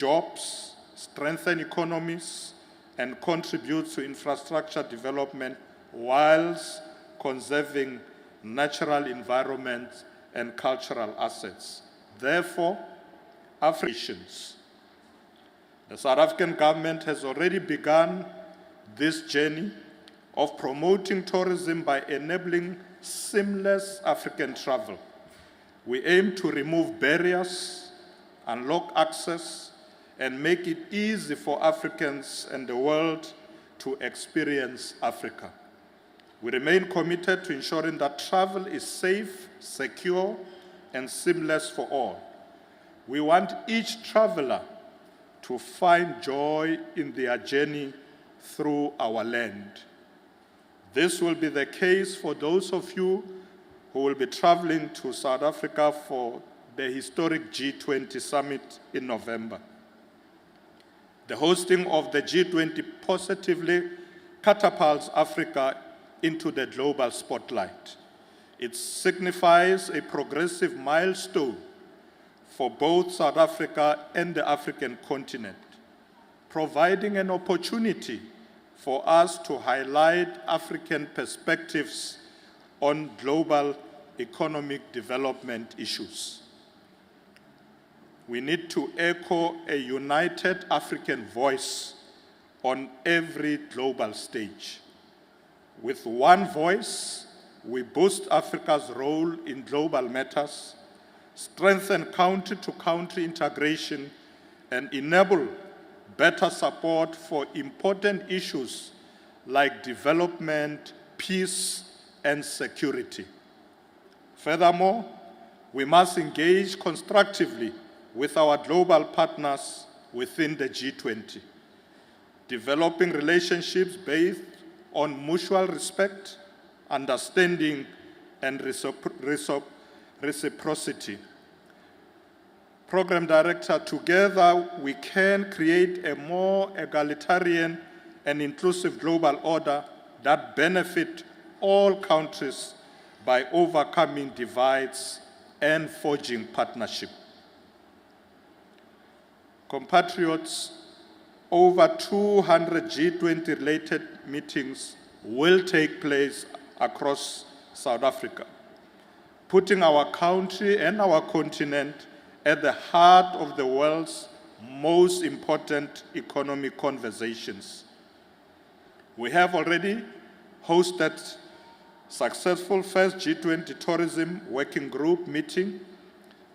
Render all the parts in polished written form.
jobs, strengthen economies, and contribute to infrastructure development whilst conserving natural environments and cultural assets. Therefore, Africans, the South African government has already begun this journey of promoting tourism by enabling seamless African travel. We aim to remove barriers, unlock access, and make it easy for Africans and the world to experience Africa. We remain committed to ensuring that travel is safe, secure, and seamless for all. We want each traveler to find joy in their journey through our land. This will be the case for those of you who will be traveling to South Africa for the historic G20 summit in November. The hosting of the G20 positively catapults Africa into the global spotlight. It signifies a progressive milestone for both South Africa and the African continent, providing an opportunity for us to highlight African perspectives on global economic development issues. We need to echo a united African voice on every global stage. With one voice, we boost Africa's role in global matters, strengthen country-to-country integration, and enable better support for important issues like development, peace, and security. Furthermore, we must engage constructively with our global partners within the G20, developing relationships based on mutual respect, understanding, and reciprocity. Program Director, together we can create a more egalitarian and inclusive global order that benefits all countries by overcoming divides and forging partnership. Compatriots, over 200 G20-related meetings will take place across South Africa, putting our country and our continent at the heart of the world's most important economic conversations. We have already hosted successful first G20 Tourism Working Group meeting.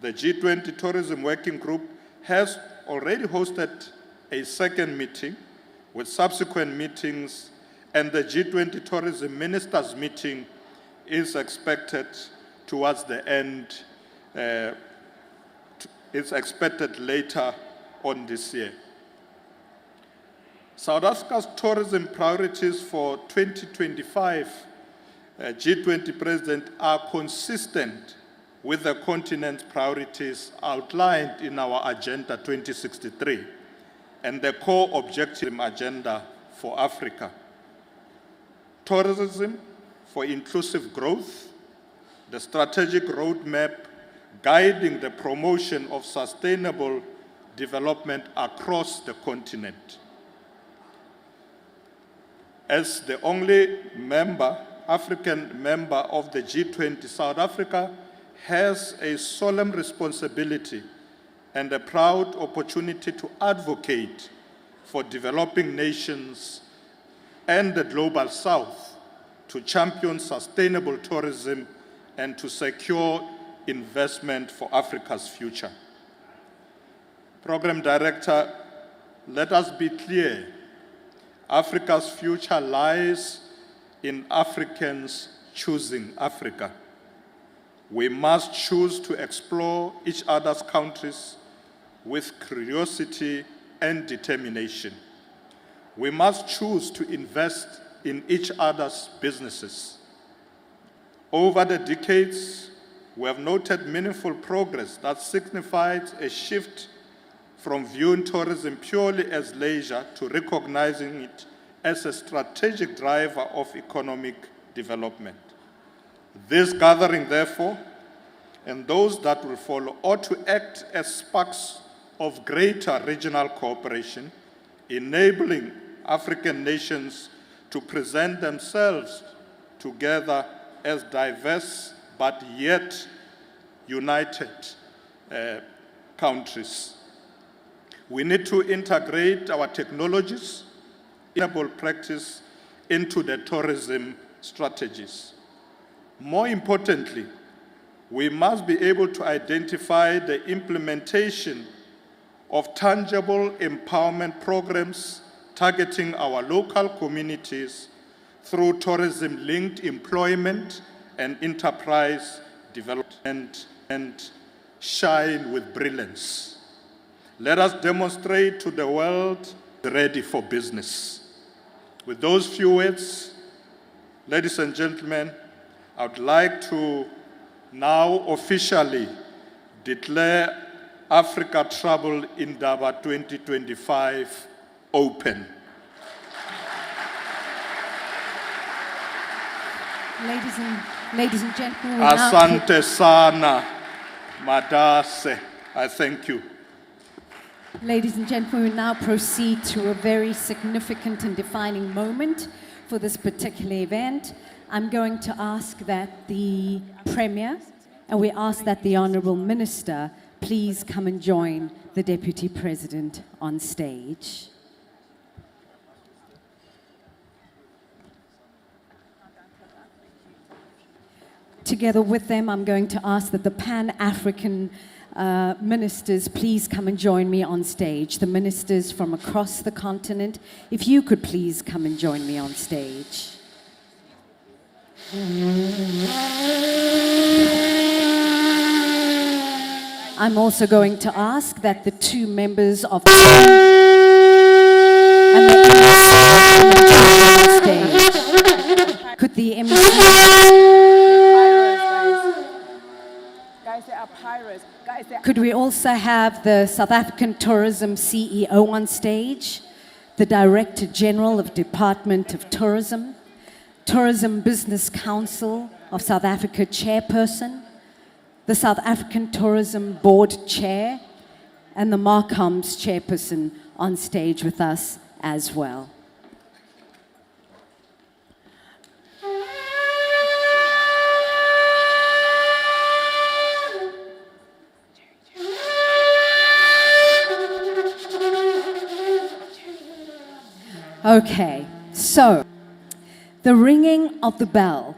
The G20 Tourism Working Group has already hosted a second meeting with subsequent meetings, and the G20 Tourism Ministers meeting is expected towards the end. It's expected later on this year. South Africa's tourism priorities for 2025 G20 President are consistent with the continent's priorities outlined in our Agenda 2063 and the core objective agenda for Africa. Tourism for inclusive growth, the strategic roadmap guiding the promotion of sustainable development across the continent. As the only African member of the G20, South Africa has a solemn responsibility and a proud opportunity to advocate for developing nations and the Global South to champion sustainable tourism and to secure investment for Africa's future. Program Director, let us be clear. Africa's future lies in Africans choosing Africa. We must choose to explore each other's countries with curiosity and determination. We must choose to invest in each other's businesses. Over the decades, we have noted meaningful progress that signifies a shift from viewing tourism purely as leisure to recognizing it as a strategic driver of economic development. This gathering, therefore, and those that will follow ought to act as sparks of greater regional cooperation, enabling African nations to present themselves together as diverse but yet united countries. We need to integrate our technologies, sustainable practice into the tourism strategies. More importantly, we must be able to identify the implementation of tangible empowerment programs targeting our local communities through tourism-linked employment and enterprise development and shine with brilliance. Let us demonstrate to the world ready for business. With those few words, ladies and gentlemen, I would like to now officially declare Africa Travel Indaba 2025 open. Ladies and gentlemen, we Asante sana, Madase. I thank you. Ladies and gentlemen, we now proceed to a very significant and defining moment for this particular event. I'm going to ask that the Premier, and we ask that the Honourable Minister, please come and join the Deputy President on stage. Together with them, I'm going to ask that the Pan-African ministers please come and join me on stage. The ministers from across the continent, if you could please come and join me on stage. I'm also going to ask that the two members of the and the stage. Could the Could we also have the South African Tourism CEO on stage, the Director General of Department of Tourism, Tourism Business Council of South Africa Chairperson, the South African Tourism Board Chair, and the Markhams Chairperson on stage with us as well. Okay, so the ringing of the bell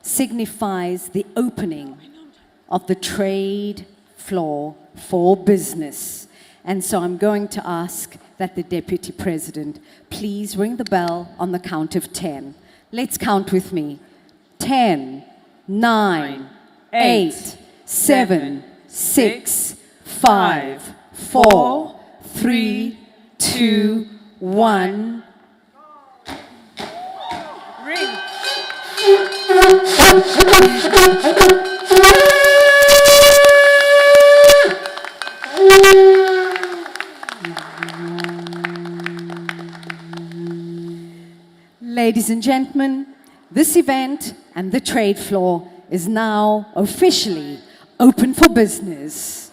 signifies the opening of the trade floor for business. And so I'm going to ask that the Deputy President please ring the bell on the count of 10. Let's count with me. 10, 9, 8, 7, 6, 5, 4, 3, 2, 1. Ladies and gentlemen, this event and the trade floor is now officially open for business.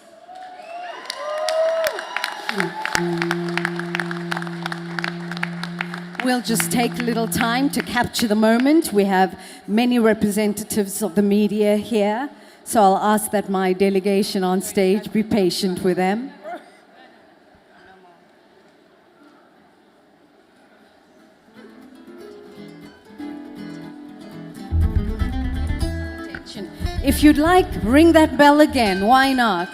We'll just take a little time to capture the moment. We have many representatives of the media here, so I'll ask that my delegation on stage be patient with them. If you'd like, ring that bell again. Why not?